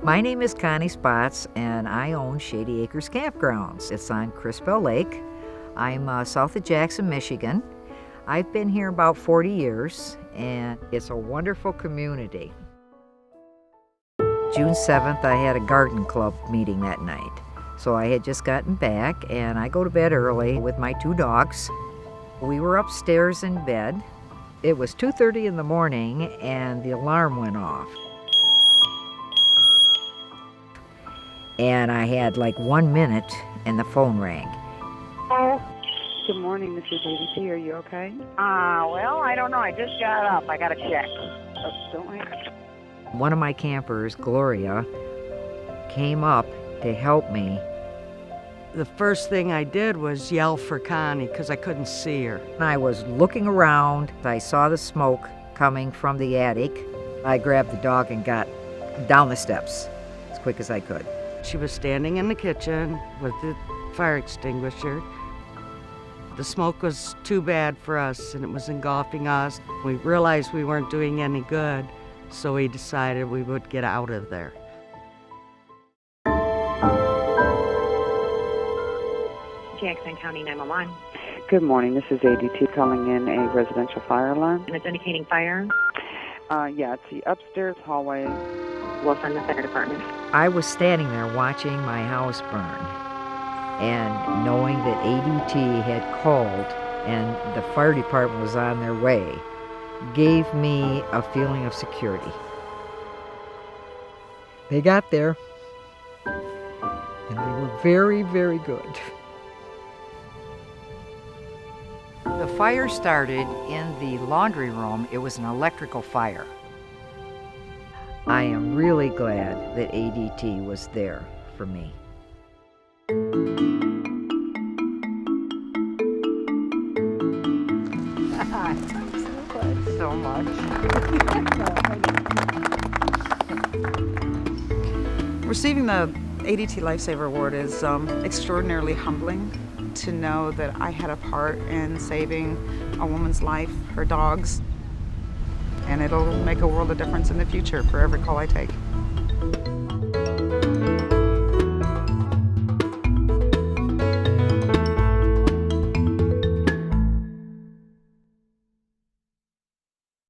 My name is Connie Spotts, and I own Shady Acres Campgrounds. It's on Crispell Lake. I'm south of Jackson, Michigan. I've been here about 40 years, and it's a wonderful community. June 7th, I had a garden club meeting that night. So I had just gotten back, and I go to bed early with my 2 dogs. We were upstairs in bed. It was 2:30 in the morning, and the alarm went off. And I had like 1 minute, and the phone rang. Good morning, this is ADT. Are you okay? Well, I don't know. I just got up. I got to check. Don't worry. One of my campers, Gloria, came up to help me. The first thing I did was yell for Connie because I couldn't see her. And I was looking around. I saw the smoke coming from the attic. I grabbed the dog and got down the steps as quick as I could. She was standing in the kitchen with the fire extinguisher. The smoke was too bad for us and it was engulfing us. We realized we weren't doing any good, so we decided we would get out of there. Jackson County 911. Good morning, this is ADT calling in a residential fire alarm. And it's indicating fire. Yeah, it's the upstairs hallway. We'll send the fire department. I was standing there watching my house burn, and knowing that ADT had called and the fire department was on their way gave me a feeling of security. They got there, and they were very, very good. The fire started in the laundry room. It was an electrical fire. I am really glad that ADT was there for me. So much. Receiving the ADT Lifesaver Award is extraordinarily humbling to know that I had a part in saving a woman's life, her dogs, and it'll make a world of difference in the future for every call I take.